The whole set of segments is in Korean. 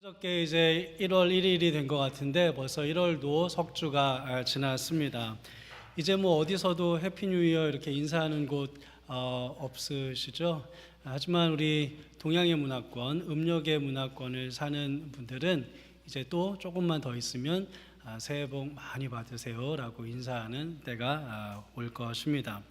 어저께 이제 1월 1일이 된 것 같은데 벌써 1월도 석주가 지났습니다. 이제 뭐 어디서도 해피 뉴 이어 이렇게 인사하는 곳 없으시죠? 하지만 우리 동양의 문화권, 음력의 문화권을 사는 분들은 이제 또 조금만 더 있으면 새해 복 많이 받으세요라고 인사하는 때가 올 것입니다.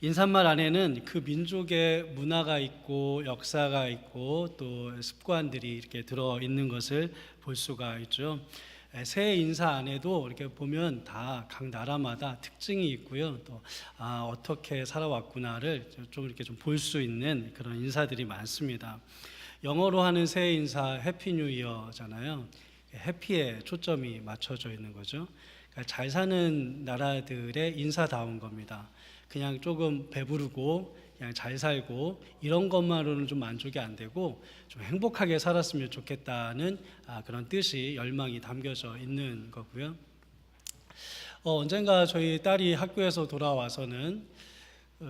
인사말 안에는 그 민족의 문화가 있고 역사가 있고 또 습관들이 이렇게 들어 있는 것을 볼 수가 있죠. 새해 인사 안에도 이렇게 보면 다 각 나라마다 특징이 있고요. 또 어떻게 살아왔구나를 좀 이렇게 좀 볼 수 있는 그런 인사들이 많습니다. 영어로 하는 새해 인사 해피 뉴 이어잖아요. 해피에 초점이 맞춰져 있는 거죠. 그러니까 잘 사는 나라들의 인사다운 겁니다. 그냥 조금 배부르고 그냥 잘 살고 이런 것만으로는 좀 만족이 안 되고 좀 행복하게 살았으면 좋겠다는 그런 뜻이 열망이 담겨져 있는 거고요. 언젠가 저희 딸이 학교에서 돌아와서는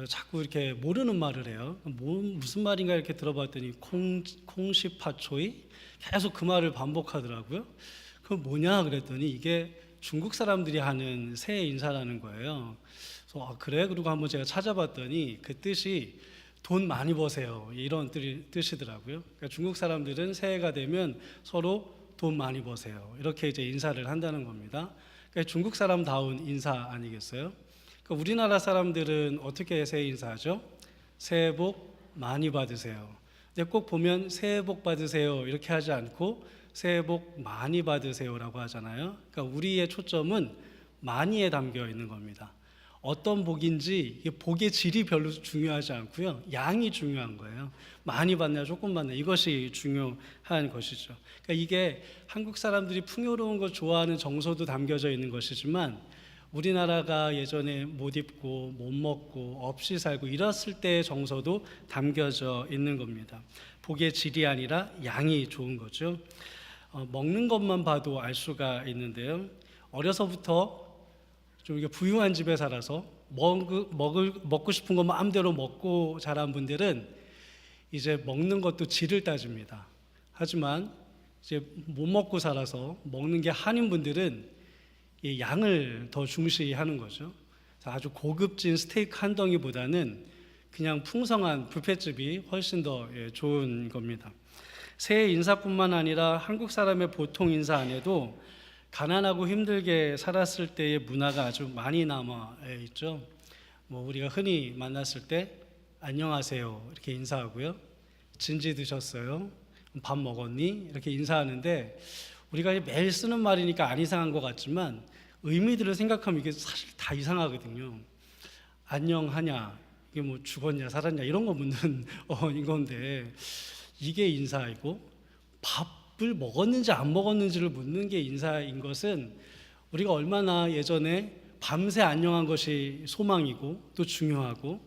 자꾸 이렇게 모르는 말을 해요. 무슨 말인가 이렇게 들어봤더니 콩시파초이 계속 그 말을 반복하더라고요. 그건 뭐냐 그랬더니 이게 중국 사람들이 하는 새해 인사라는 거예요. 그래서 그래? 그리고 한번 제가 찾아봤더니 그 뜻이 돈 많이 버세요 이런 뜻이더라고요. 그러니까 중국 사람들은 새해가 되면 서로 돈 많이 버세요 이렇게 이제 인사를 한다는 겁니다. 그러니까 중국 사람다운 인사 아니겠어요? 그러니까 우리나라 사람들은 어떻게 새해 인사하죠? 새해 복 많이 받으세요. 근데 꼭 보면 새해 복 받으세요 이렇게 하지 않고 새해 복 많이 받으세요라고 하잖아요. 그러니까 우리의 초점은 많이에 담겨 있는 겁니다. 어떤 복인지 복의 질이 별로 중요하지 않고요. 양이 중요한 거예요. 많이 받냐 조금 받냐 이것이 중요한 것이죠. 그러니까 이게 한국 사람들이 풍요로운 것 좋아하는 정서도 담겨져 있는 것이지만 우리나라가 예전에 못 입고 못 먹고 없이 살고 이랬을 때의 정서도 담겨져 있는 겁니다. 복의 질이 아니라 양이 좋은 거죠. 먹는 것만 봐도 알 수가 있는데요. 어려서부터 좀 이게 부유한 집에 살아서 먹고 싶은 거 마음대로 먹고 자란 분들은 이제 먹는 것도 질을 따집니다. 하지만 이제 못 먹고 살아서 먹는 게 한인 분들은 이 양을 더 중시하는 거죠. 아주 고급진 스테이크 한 덩이보다는 그냥 풍성한 뷔페집이 훨씬 더 좋은 겁니다. 새해 인사뿐만 아니라 한국 사람의 보통 인사 안에도 가난하고 힘들게 살았을 때의 문화가 아주 많이 남아 있죠. 뭐 우리가 흔히 만났을 때 안녕하세요 이렇게 인사하고요. 진지 드셨어요? 밥 먹었니? 이렇게 인사하는데 우리가 매일 쓰는 말이니까 안 이상한 것 같지만 의미들을 생각하면 이게 사실 다 이상하거든요. 안녕하냐? 이게 뭐 죽었냐 살았냐 이런 거 묻는 건데 이게 인사이고 밥을 먹었는지 안 먹었는지를 묻는 게 인사인 것은 우리가 얼마나 예전에 밤새 안녕한 것이 소망이고 또 중요하고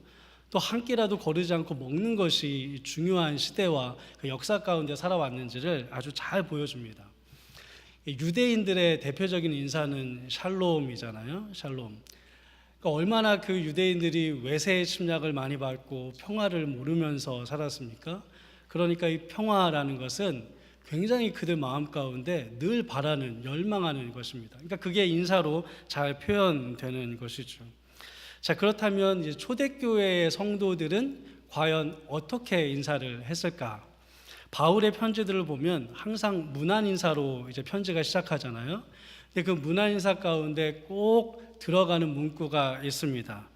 또 한 끼라도 거르지 않고 먹는 것이 중요한 시대와 그 역사 가운데 살아왔는지를 아주 잘 보여줍니다. 유대인들의 대표적인 인사는 샬롬이잖아요. 샬롬. 그러니까 얼마나 그 유대인들이 외세의 침략을 많이 받고 평화를 모르면서 살았습니까? 그러니까 이 평화라는 것은 굉장히 그들 마음 가운데 늘 바라는, 열망하는 것입니다. 그러니까 그게 인사로 잘 표현되는 것이죠. 자, 그렇다면 이제 초대교회의 성도들은 과연 어떻게 인사를 했을까? 바울의 편지들을 보면 항상 문안 인사로 이제 편지가 시작하잖아요. 근데 그 문안 인사 가운데 꼭 들어가는 문구가 있습니다.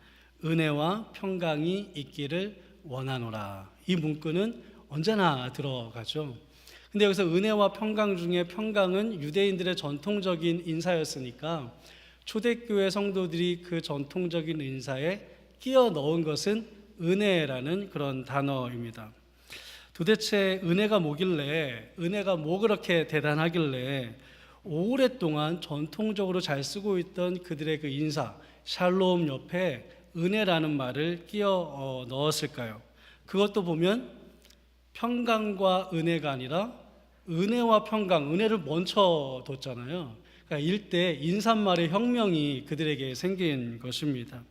은혜와 평강이 있기를 원하노라. 이 문구는 언제나 들어가죠. 근데 여기서 은혜와 평강 중에 평강은 유대인들의 전통적인 인사였으니까 초대교회 성도들이 그 전통적인 인사에 끼워 넣은 것은 은혜라는 그런 단어입니다. 도대체 은혜가 뭐길래, 은혜가 뭐 그렇게 대단하길래 오랫동안 전통적으로 잘 쓰고 있던 그들의 그 인사 샬롬 옆에 은혜라는 말을 끼워 넣었을까요? 그것도 보면 평강과 은혜가 아니라 은혜와 평강, 은혜를 먼저 뒀잖아요. 그러니까 일대 인사말의 혁명이 그들에게 생긴 것입니다.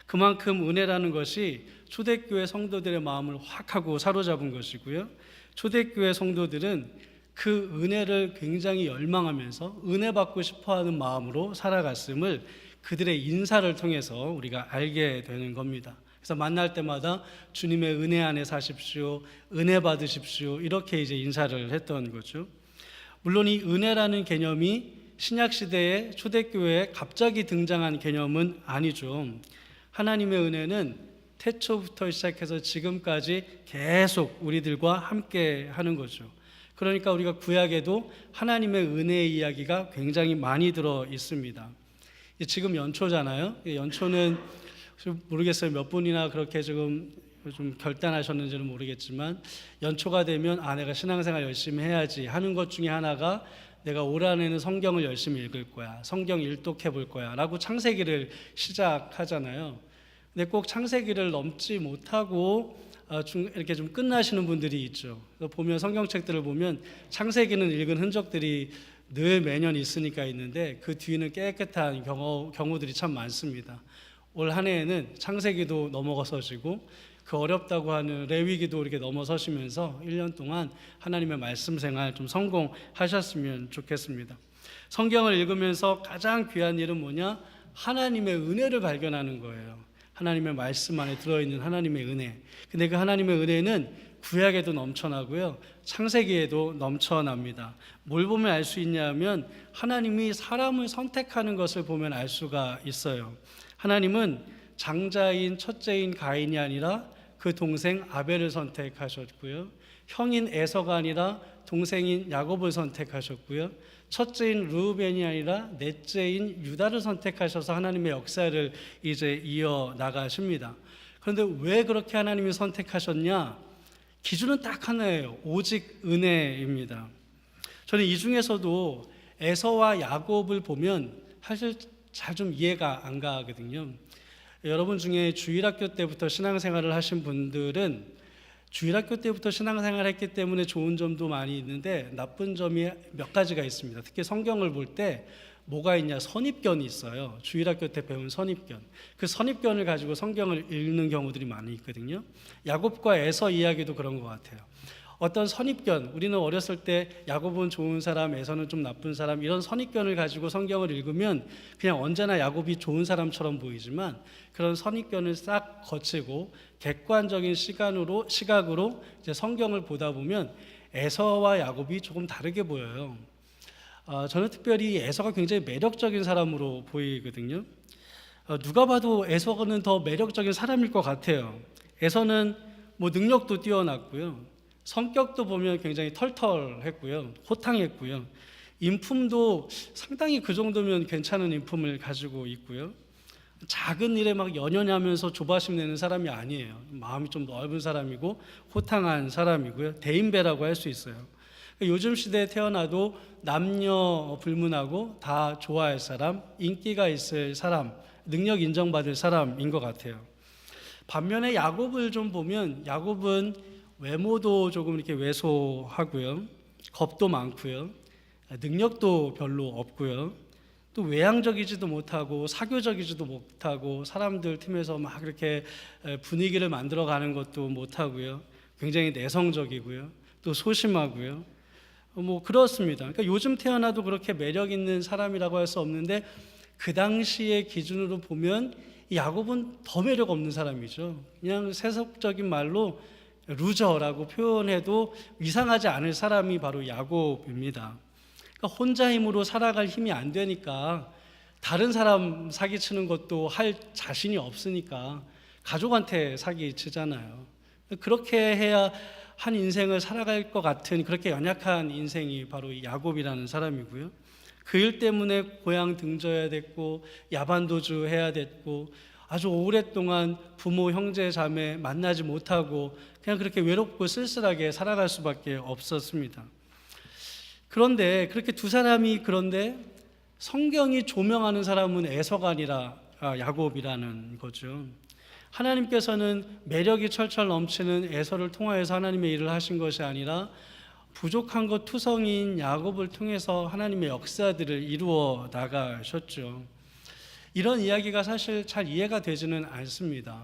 그만큼 은혜라는 것이 초대교회 성도들의 마음을 확 하고 사로잡은 것이고요. 초대교회 성도들은 그 은혜를 굉장히 열망하면서 은혜 받고 싶어하는 마음으로 살아갔음을 그들의 인사를 통해서 우리가 알게 되는 겁니다. 그래서 만날 때마다 주님의 은혜 안에 사십시오, 은혜 받으십시오, 이렇게 이제 인사를 했던 거죠. 물론 이 은혜라는 개념이 신약 시대에 초대교회에 갑자기 등장한 개념은 아니죠. 하나님의 은혜는 태초부터 시작해서 지금까지 계속 우리들과 함께 하는 거죠. 그러니까 우리가 구약에도 하나님의 은혜의 이야기가 굉장히 많이 들어 있습니다. 지금 연초잖아요. 연초는 모르겠어요. 몇 분이나 그렇게 좀 결단하셨는지는 모르겠지만, 연초가 되면 내가 신앙생활 열심히 해야지 하는 것 중에 하나가 내가 올 한해는 성경을 열심히 읽을 거야, 성경 일독해 볼 거야 라고 창세기를 시작하잖아요. 근데 꼭 창세기를 넘지 못하고 이렇게 좀 끝나시는 분들이 있죠. 보면 성경책들을 보면 창세기는 읽은 흔적들이 늘 매년 있으니까 있는데 그 뒤는 깨끗한 경우들이 참 많습니다. 올 한 해에는 창세기도 넘어서시고 그 어렵다고 하는 레위기도 이렇게 넘어서시면서 1년 동안 하나님의 말씀 생활 좀 성공하셨으면 좋겠습니다. 성경을 읽으면서 가장 귀한 일은 뭐냐? 하나님의 은혜를 발견하는 거예요. 하나님의 말씀 안에 들어있는 하나님의 은혜. 근데 그 하나님의 은혜는 구약에도 넘쳐나고요, 창세기에도 넘쳐납니다. 뭘 보면 알 수 있냐면 하나님이 사람을 선택하는 것을 보면 알 수가 있어요. 하나님은 장자인 첫째인 가인이 아니라 그 동생 아벨을 선택하셨고요, 형인 에서가 아니라 동생인 야곱을 선택하셨고요, 첫째인 르우벤이 아니라 넷째인 유다를 선택하셔서 하나님의 역사를 이제 이어 나가십니다. 그런데 왜 그렇게 하나님이 선택하셨냐? 기준은 딱 하나예요. 오직 은혜입니다. 저는 이 중에서도 에서와 야곱을 보면 사실 잘 좀 이해가 안 가거든요. 여러분 중에 주일학교 때부터 신앙생활을 하신 분들은 주일학교 때부터 신앙생활을 했기 때문에 좋은 점도 많이 있는데 나쁜 점이 몇 가지가 있습니다. 특히 성경을 볼 때 뭐가 있냐? 선입견이 있어요. 주일학교 때 배운 선입견. 그 선입견을 가지고 성경을 읽는 경우들이 많이 있거든요. 야곱과 에서 이야기도 그런 것 같아요. 어떤 선입견, 우리는 어렸을 때 야곱은 좋은 사람, 에서는 좀 나쁜 사람, 이런 선입견을 가지고 성경을 읽으면 그냥 언제나 야곱이 좋은 사람처럼 보이지만 그런 선입견을 싹 거치고 객관적인 시각으로 이제 성경을 보다 보면 에서와 야곱이 조금 다르게 보여요. 저는 특별히 에서가 굉장히 매력적인 사람으로 보이거든요. 누가 봐도 에서는 더 매력적인 사람일 것 같아요. 에서는 뭐 능력도 뛰어났고요, 성격도 보면 굉장히 털털했고요, 호탕했고요, 인품도 상당히 그 정도면 괜찮은 인품을 가지고 있고요, 작은 일에 막 연연하면서 조바심 내는 사람이 아니에요. 마음이 좀 넓은 사람이고 호탕한 사람이고요, 대인배라고 할 수 있어요. 요즘 시대에 태어나도 남녀 불문하고 다 좋아할 사람, 인기가 있을 사람, 능력 인정받을 사람인 것 같아요. 반면에 야곱을 좀 보면 야곱은 외모도 조금 이렇게 왜소하고요, 겁도 많고요, 능력도 별로 없고요, 또 외향적이지도 못하고 사교적이지도 못하고 사람들 틈에서 막 이렇게 분위기를 만들어가는 것도 못하고요, 굉장히 내성적이고요, 또 소심하고요, 뭐 그렇습니다. 그러니까 요즘 태어나도 그렇게 매력 있는 사람이라고 할 수 없는데 그 당시의 기준으로 보면 야곱은 더 매력 없는 사람이죠. 그냥 세속적인 말로 루저라고 표현해도 이상하지 않을 사람이 바로 야곱입니다. 그러니까 혼자 힘으로 살아갈 힘이 안 되니까 다른 사람 사기치는 것도 할 자신이 없으니까 가족한테 사기치잖아요. 그렇게 해야 한 인생을 살아갈 것 같은 그렇게 연약한 인생이 바로 야곱이라는 사람이고요. 그 일 때문에 고향 등져야 됐고 야반도주 해야 됐고 아주 오랫동안 부모, 형제, 자매 만나지 못하고 그냥 그렇게 외롭고 쓸쓸하게 살아갈 수밖에 없었습니다. 그런데 그렇게 두 사람이 그런데 성경이 조명하는 사람은 에서가 아니라 야곱이라는 거죠. 하나님께서는 매력이 철철 넘치는 에서를 통하여서 하나님의 일을 하신 것이 아니라 부족한 것 투성이인 야곱을 통해서 하나님의 역사들을 이루어 나가셨죠. 이런 이야기가 사실 잘 이해가 되지는 않습니다.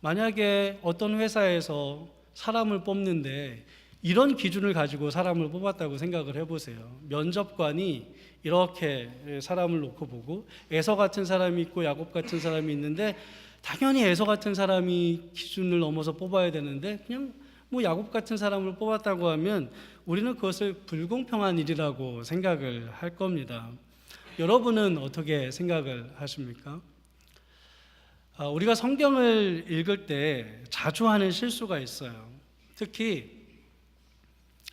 만약에 어떤 회사에서 사람을 뽑는데 이런 기준을 가지고 사람을 뽑았다고 생각을 해보세요. 면접관이 이렇게 사람을 놓고 보고 에서 같은 사람이 있고 야곱 같은 사람이 있는데 당연히 에서 같은 사람이 기준을 넘어서 뽑아야 되는데 그냥 뭐 야곱 같은 사람을 뽑았다고 하면 우리는 그것을 불공평한 일이라고 생각을 할 겁니다. 여러분은 어떻게 생각을 하십니까? 우리가 성경을 읽을 때 자주 하는 실수가 있어요. 특히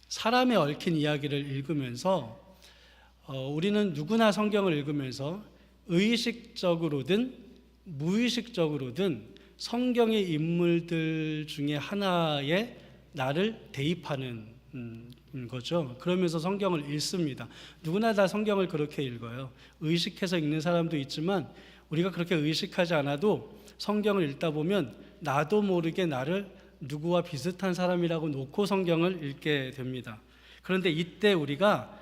사람의 얽힌 이야기를 읽으면서 우리는 누구나 성경을 읽으면서 의식적으로든 무의식적으로든 성경의 인물들 중에 하나에 나를 대입하는 거죠. 그러면서 성경을 읽습니다. 누구나 다 성경을 그렇게 읽어요. 의식해서 읽는 사람도 있지만 우리가 그렇게 의식하지 않아도 성경을 읽다 보면 나도 모르게 나를 누구와 비슷한 사람이라고 놓고 성경을 읽게 됩니다. 그런데 이때 우리가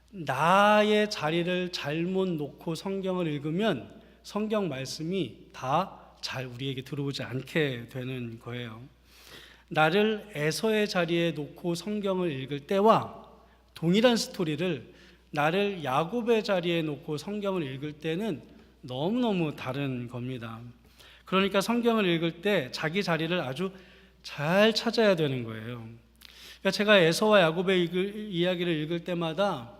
나의 자리를 잘못 놓고 성경을 읽으면 성경 말씀이 다 잘 우리에게 들어오지 않게 되는 거예요. 나를 에서의 자리에 놓고 성경을 읽을 때와 동일한 스토리를 나를 야곱의 자리에 놓고 성경을 읽을 때는 너무너무 다른 겁니다. 그러니까 성경을 읽을 때 자기 자리를 아주 잘 찾아야 되는 거예요. 그러니까 제가 에서와 야곱의 이야기를 읽을 때마다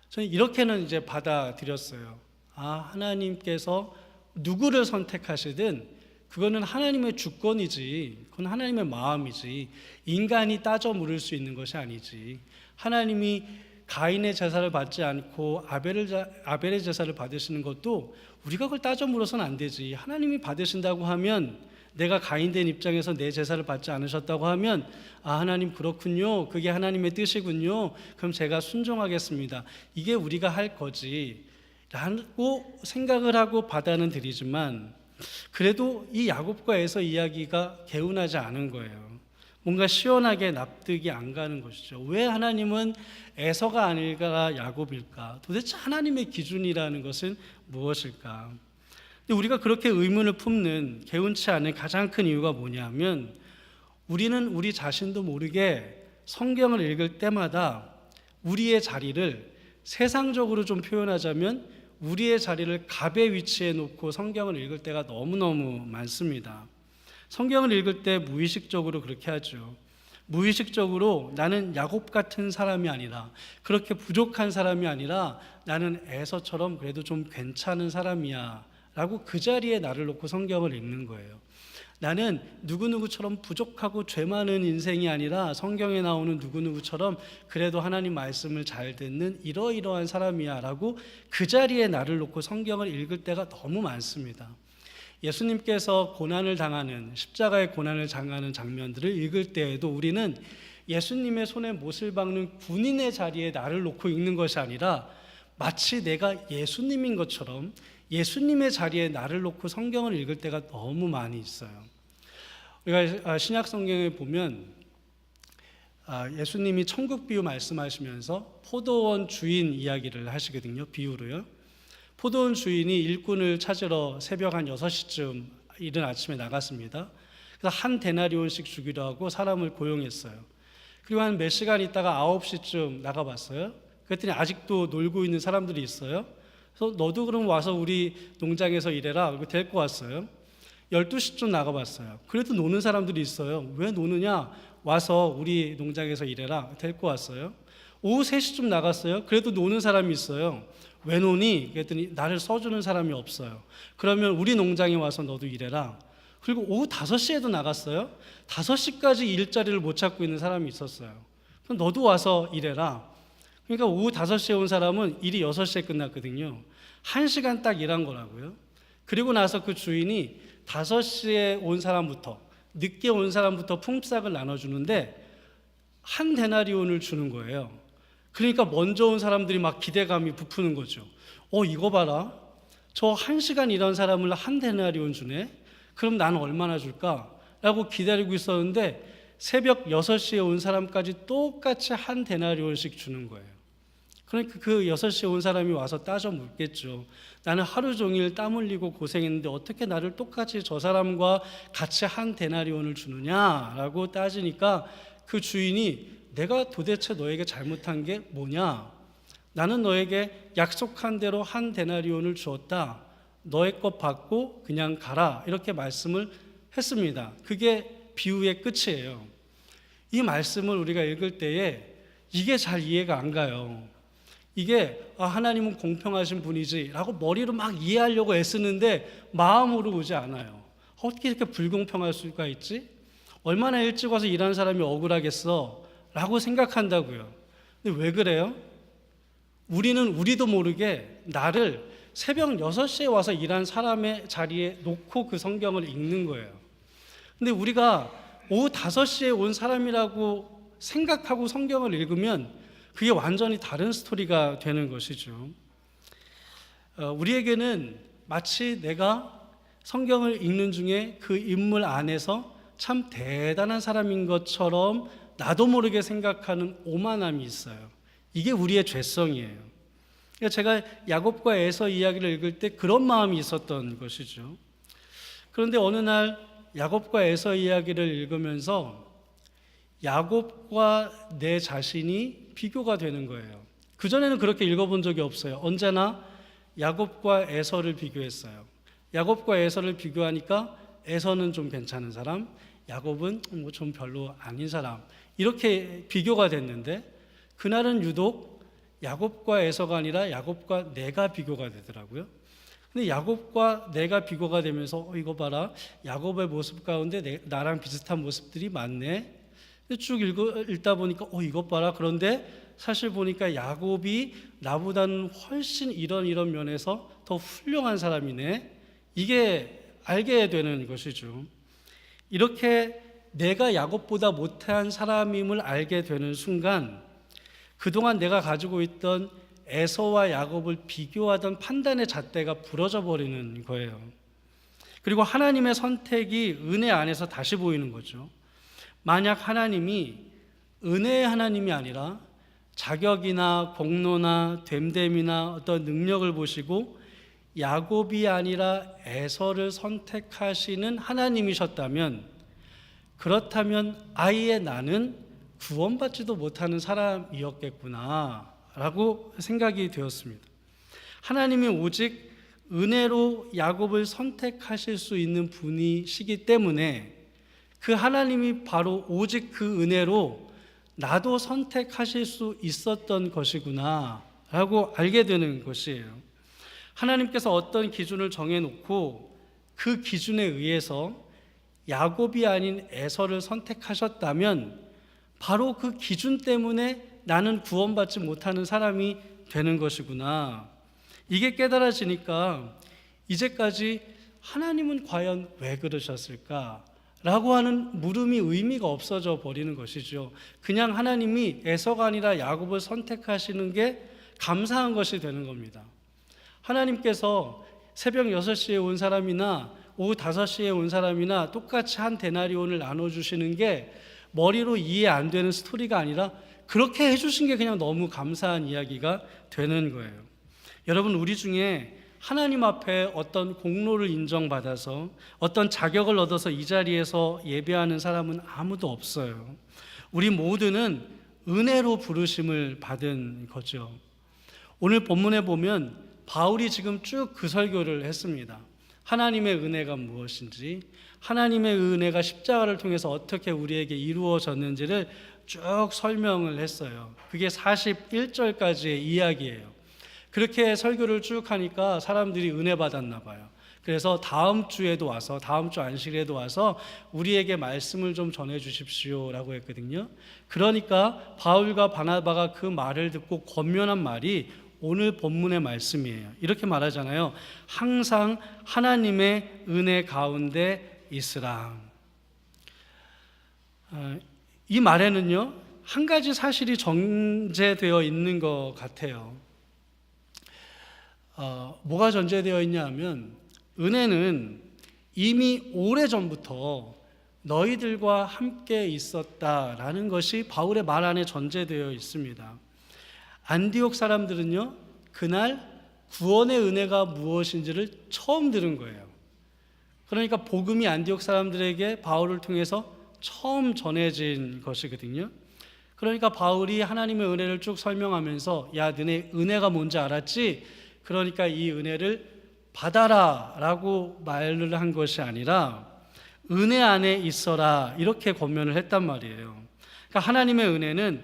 저는 이렇게는 이제 받아들였어요. 하나님께서 누구를 선택하시든 그거는 하나님의 주권이지, 그건 하나님의 마음이지, 인간이 따져 물을 수 있는 것이 아니지. 하나님이 가인의 제사를 받지 않고 아벨의 제사를 받으시는 것도 우리가 그걸 따져 물어서는 안 되지. 하나님이 받으신다고 하면, 내가 가인 된 입장에서 내 제사를 받지 않으셨다고 하면 하나님 그렇군요, 그게 하나님의 뜻이군요, 그럼 제가 순종하겠습니다, 이게 우리가 할 거지 라고 생각을 하고 받아는 드리지만, 그래도 이 야곱과 에서 이야기가 개운하지 않은 거예요. 뭔가 시원하게 납득이 안 가는 것이죠. 왜 하나님은 에서가 아닐까 야곱일까? 도대체 하나님의 기준이라는 것은 무엇일까? 근데 우리가 그렇게 의문을 품는, 개운치 않은 가장 큰 이유가 뭐냐면, 우리는 우리 자신도 모르게 성경을 읽을 때마다 우리의 자리를, 세상적으로 좀 표현하자면 우리의 자리를 갑의 위치에 놓고 성경을 읽을 때가 너무너무 많습니다. 성경을 읽을 때 무의식적으로 그렇게 하죠. 무의식적으로 나는 야곱 같은 사람이 아니라, 그렇게 부족한 사람이 아니라 나는 에서처럼 그래도 좀 괜찮은 사람이야 라고 그 자리에 나를 놓고 성경을 읽는 거예요. 나는 누구누구처럼 부족하고 죄 많은 인생이 아니라 성경에 나오는 누구누구처럼 그래도 하나님 말씀을 잘 듣는 이러이러한 사람이야 라고 그 자리에 나를 놓고 성경을 읽을 때가 너무 많습니다. 예수님께서 고난을 당하는, 십자가의 고난을 당하는 장면들을 읽을 때에도 우리는 예수님의 손에 못을 박는 군인의 자리에 나를 놓고 읽는 것이 아니라 마치 내가 예수님인 것처럼 예수님의 자리에 나를 놓고 성경을 읽을 때가 너무 많이 있어요. 우리가 신약 성경에 보면 예수님이 천국 비유 말씀하시면서 포도원 주인 이야기를 하시거든요. 비유로요. 포도원 주인이 일꾼을 찾으러 새벽 한 6시쯤 이른 아침에 나갔습니다. 그래서 한 데나리온씩 주기로 하고 사람을 고용했어요. 그리고 한 몇 시간 있다가 9시쯤 나가봤어요. 그랬더니 아직도 놀고 있는 사람들이 있어요. 그래서 너도 그럼 와서 우리 농장에서 일해라. 그리고 데리고 왔어요. 12시쯤 나가봤어요. 그래도 노는 사람들이 있어요. 왜 노느냐? 와서 우리 농장에서 일해라. 데리고 왔어요. 오후 3시쯤 나갔어요. 그래도 노는 사람이 있어요. 왜 노니? 그랬더니 나를 써주는 사람이 없어요. 그러면 우리 농장에 와서 너도 일해라. 그리고 오후 5시에도 나갔어요. 5시까지 일자리를 못 찾고 있는 사람이 있었어요. 그럼 너도 와서 일해라. 그러니까 오후 5시에 온 사람은 일이 6시에 끝났거든요. 1시간 딱 일한 거라고요. 그리고 나서 그 주인이 5시에 온 사람부터, 늦게 온 사람부터 품삯을 나눠주는데 한 데나리온을 주는 거예요. 그러니까 먼저 온 사람들이 막 기대감이 부푸는 거죠. 이거 봐라, 저 1시간 일한 사람을 한 데나리온 주네, 그럼 나는 얼마나 줄까? 라고 기다리고 있었는데 새벽 6시에 온 사람까지 똑같이 한 데나리온씩 주는 거예요. 그러니까 그 6시에 온 사람이 와서 따져 묻겠죠. 나는 하루 종일 땀 흘리고 고생했는데 어떻게 나를 똑같이 저 사람과 같이 한 데나리온을 주느냐라고 따지니까 그 주인이 내가 도대체 너에게 잘못한 게 뭐냐? 나는 너에게 약속한 대로 한 데나리온을 주었다. 너의 것 받고 그냥 가라. 이렇게 말씀을 했습니다. 그게 비유의 끝이에요. 이 말씀을 우리가 읽을 때에 이게 잘 이해가 안 가요. 이게 하나님은 공평하신 분이지 라고 머리로 막 이해하려고 애쓰는데 마음으로 오지 않아요. 어떻게 이렇게 불공평할 수가 있지? 얼마나 일찍 와서 일하는 사람이 억울하겠어 라고 생각한다고요. 근데 왜 그래요? 우리도 모르게 나를 새벽 6시에 와서 일한 사람의 자리에 놓고 그 성경을 읽는 거예요. 근데 우리가 오후 5시에 온 사람이라고 생각하고 성경을 읽으면 그게 완전히 다른 스토리가 되는 것이죠. 우리에게는 마치 내가 성경을 읽는 중에 그 인물 안에서 참 대단한 사람인 것처럼 나도 모르게 생각하는 오만함이 있어요. 이게 우리의 죄성이에요. 그러니까 제가 야곱과 에서 이야기를 읽을 때 그런 마음이 있었던 것이죠. 그런데 어느 날 야곱과 에서 이야기를 읽으면서 야곱과 내 자신이 비교가 되는 거예요. 그전에는 그렇게 읽어본 적이 없어요. 언제나 야곱과 에서를 비교했어요. 야곱과 에서를 비교하니까 에서는 좀 괜찮은 사람, 야곱은 뭐 좀 별로 아닌 사람, 이렇게 비교가 됐는데 그날은 유독 야곱과 에서가 아니라 야곱과 내가 비교가 되더라고요. 근데 야곱과 내가 비교가 되면서 이거 봐라, 야곱의 모습 가운데 나랑 비슷한 모습들이 많네. 쭉 읽다 보니까 이것 봐라. 그런데 사실 보니까 야곱이 나보다는 훨씬 이런 면에서 더 훌륭한 사람이네. 이게 알게 되는 것이죠. 이렇게 내가 야곱보다 못한 사람임을 알게 되는 순간 그동안 내가 가지고 있던 에서와 야곱을 비교하던 판단의 잣대가 부러져 버리는 거예요. 그리고 하나님의 선택이 은혜 안에서 다시 보이는 거죠. 만약 하나님이 은혜의 하나님이 아니라 자격이나 공로나 됨됨이나 어떤 능력을 보시고 야곱이 아니라 에서를 선택하시는 하나님이셨다면, 그렇다면 아예 나는 구원받지도 못하는 사람이었겠구나 라고 생각이 되었습니다. 하나님이 오직 은혜로 야곱을 선택하실 수 있는 분이시기 때문에 그 하나님이 바로 오직 그 은혜로 나도 선택하실 수 있었던 것이구나 라고 알게 되는 것이에요. 하나님께서 어떤 기준을 정해놓고 그 기준에 의해서 야곱이 아닌 에서를 선택하셨다면 바로 그 기준 때문에 나는 구원받지 못하는 사람이 되는 것이구나. 이게 깨달아지니까 이제까지 하나님은 과연 왜 그러셨을까? 라고 하는 물음이 의미가 없어져 버리는 것이죠. 그냥 하나님이 에서가 아니라 야곱을 선택하시는 게 감사한 것이 되는 겁니다. 하나님께서 새벽 6시에 온 사람이나 오후 5시에 온 사람이나 똑같이 한 데나리온을 나눠주시는 게 머리로 이해 안 되는 스토리가 아니라 그렇게 해주신 게 그냥 너무 감사한 이야기가 되는 거예요. 여러분, 우리 중에 하나님 앞에 어떤 공로를 인정받아서 어떤 자격을 얻어서 이 자리에서 예배하는 사람은 아무도 없어요. 우리 모두는 은혜로 부르심을 받은 거죠. 오늘 본문에 보면 바울이 지금 쭉 그 설교를 했습니다. 하나님의 은혜가 무엇인지, 하나님의 은혜가 십자가를 통해서 어떻게 우리에게 이루어졌는지를 쭉 설명을 했어요. 그게 41절까지의 이야기예요. 그렇게 설교를 쭉 하니까 사람들이 은혜 받았나 봐요. 그래서 다음 주에도 와서, 다음 주 안식일에도 와서 우리에게 말씀을 좀 전해 주십시오 라고 했거든요. 그러니까 바울과 바나바가 그 말을 듣고 권면한 말이 오늘 본문의 말씀이에요. 이렇게 말하잖아요. 항상 하나님의 은혜 가운데 있으라. 이 말에는요, 한 가지 사실이 전제되어 있는 것 같아요. 뭐가 전제되어 있냐 하면, 은혜는 이미 오래전부터 너희들과 함께 있었다라는 것이 바울의 말 안에 전제되어 있습니다. 안디옥 사람들은요, 그날 구원의 은혜가 무엇인지를 처음 들은 거예요. 그러니까 복음이 안디옥 사람들에게 바울을 통해서 처음 전해진 것이거든요. 그러니까 바울이 하나님의 은혜를 쭉 설명하면서 야, 너네 은혜가 뭔지 알았지? 그러니까 이 은혜를 받아라 라고 말을 한 것이 아니라 은혜 안에 있어라 이렇게 권면을 했단 말이에요. 그러니까 하나님의 은혜는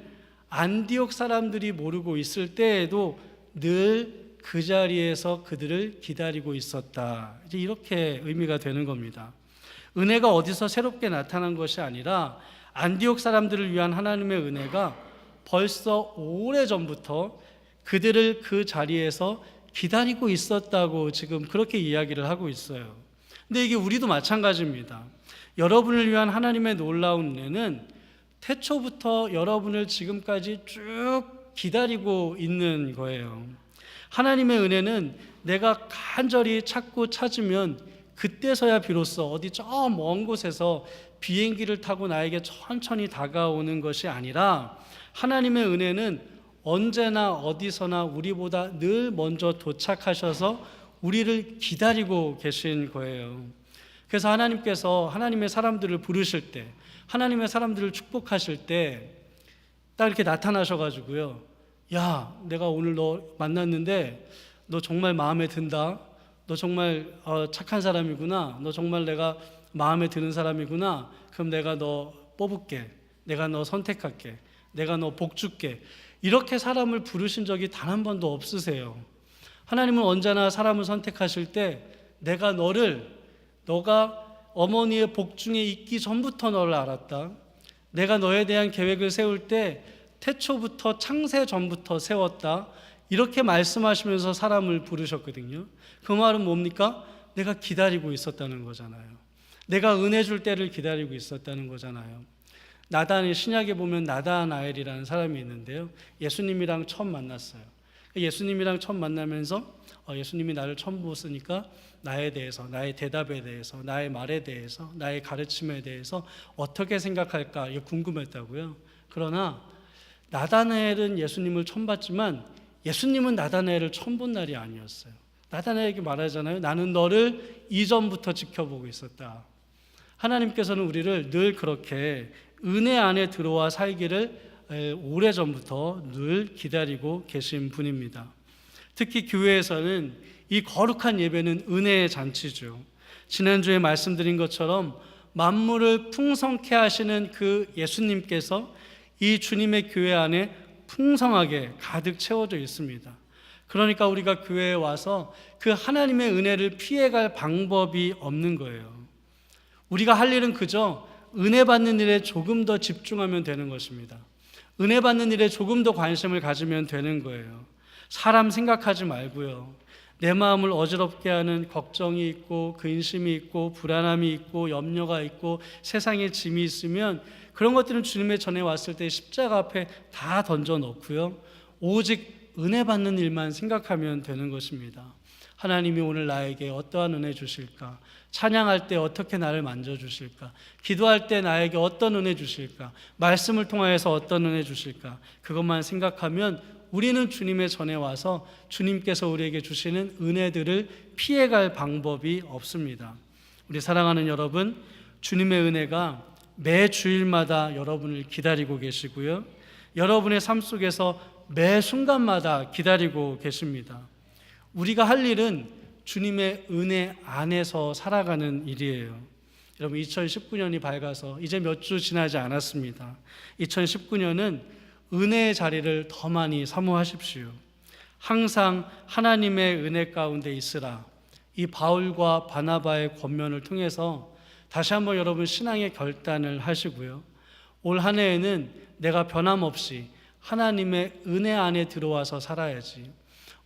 안디옥 사람들이 모르고 있을 때에도 늘 그 자리에서 그들을 기다리고 있었다. 이제 이렇게 의미가 되는 겁니다. 은혜가 어디서 새롭게 나타난 것이 아니라 안디옥 사람들을 위한 하나님의 은혜가 벌써 오래전부터 그들을 그 자리에서 기다리고 있었다고 지금 그렇게 이야기를 하고 있어요. 근데 이게 우리도 마찬가지입니다. 여러분을 위한 하나님의 놀라운 은혜는 태초부터 여러분을 지금까지 쭉 기다리고 있는 거예요. 하나님의 은혜는 내가 간절히 찾고 찾으면 그때서야 비로소 어디 저 먼 곳에서 비행기를 타고 나에게 천천히 다가오는 것이 아니라 하나님의 은혜는 언제나 어디서나 우리보다 늘 먼저 도착하셔서 우리를 기다리고 계신 거예요. 그래서 하나님께서 하나님의 사람들을 부르실 때, 하나님의 사람들을 축복하실 때 딱 이렇게 나타나셔가지고요, 야, 내가 오늘 너 만났는데 너 정말 마음에 든다. 너 정말 착한 사람이구나. 너 정말 내가 마음에 드는 사람이구나. 그럼 내가 너 뽑을게. 내가 너 선택할게. 내가 너 복 줄게. 이렇게 사람을 부르신 적이 단 한 번도 없으세요. 하나님은 언제나 사람을 선택하실 때 너가 어머니의 복중에 있기 전부터 너를 알았다. 내가 너에 대한 계획을 세울 때 태초부터 창세 전부터 세웠다. 이렇게 말씀하시면서 사람을 부르셨거든요. 그 말은 뭡니까? 내가 기다리고 있었다는 거잖아요. 내가 은혜 줄 때를 기다리고 있었다는 거잖아요. 나단의 신약에 보면 나다나엘이라는 사람이 있는데요. 예수님이랑 처음 만났어요. 예수님이랑 처음 만나면서 예수님이 나를 처음 보았으니까 나에 대해서, 나의 대답에 대해서, 나의 말에 대해서, 나의 가르침에 대해서 어떻게 생각할까 이게 궁금했다고요. 그러나 나다나엘은 예수님을 처음 봤지만 예수님은 나다나엘을 처음 본 날이 아니었어요. 나다나엘에게 말하잖아요. 나는 너를 이전부터 지켜보고 있었다. 하나님께서는 우리를 늘 그렇게 은혜 안에 들어와 살기를 오래전부터 늘 기다리고 계신 분입니다. 특히 교회에서는 이 거룩한 예배는 은혜의 잔치죠. 지난주에 말씀드린 것처럼 만물을 풍성케 하시는 그 예수님께서 이 주님의 교회 안에 풍성하게 가득 채워져 있습니다. 그러니까 우리가 교회에 와서 그 하나님의 은혜를 피해갈 방법이 없는 거예요. 우리가 할 일은 그저 은혜 받는 일에 조금 더 집중하면 되는 것입니다. 은혜 받는 일에 조금 더 관심을 가지면 되는 거예요. 사람 생각하지 말고요. 내 마음을 어지럽게 하는 걱정이 있고 근심이 있고 불안함이 있고 염려가 있고 세상의 짐이 있으면 그런 것들은 주님의 전에 왔을 때 십자가 앞에 다 던져 놓고요. 오직 은혜 받는 일만 생각하면 되는 것입니다. 하나님이 오늘 나에게 어떠한 은혜 주실까? 찬양할 때 어떻게 나를 만져주실까? 기도할 때 나에게 어떤 은혜 주실까? 말씀을 통하여서 어떤 은혜 주실까? 그것만 생각하면 우리는 주님의 전에 와서 주님께서 우리에게 주시는 은혜들을 피해갈 방법이 없습니다. 우리 사랑하는 여러분, 주님의 은혜가 매 주일마다 여러분을 기다리고 계시고요. 여러분의 삶 속에서 매 순간마다 기다리고 계십니다. 우리가 할 일은 주님의 은혜 안에서 살아가는 일이에요. 여러분 2019년이 밝아서 이제 몇 주 지나지 않았습니다. 2019년은 은혜의 자리를 더 많이 사모하십시오. 항상 하나님의 은혜 가운데 있으라. 이 바울과 바나바의 권면을 통해서 다시 한번 여러분 신앙의 결단을 하시고요. 올 한 해에는 내가 변함없이 하나님의 은혜 안에 들어와서 살아야지.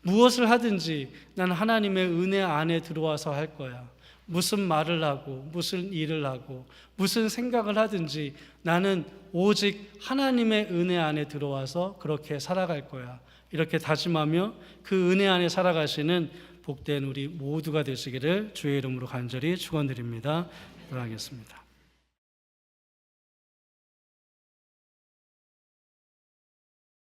무엇을 하든지 난 하나님의 은혜 안에 들어와서 할 거야. 무슨 말을 하고 무슨 일을 하고 무슨 생각을 하든지 나는 오직 하나님의 은혜 안에 들어와서 그렇게 살아갈 거야. 이렇게 다짐하며 그 은혜 안에 살아가시는 복된 우리 모두가 되시기를 주의 이름으로 간절히 축원드립니다. 기도하겠습니다.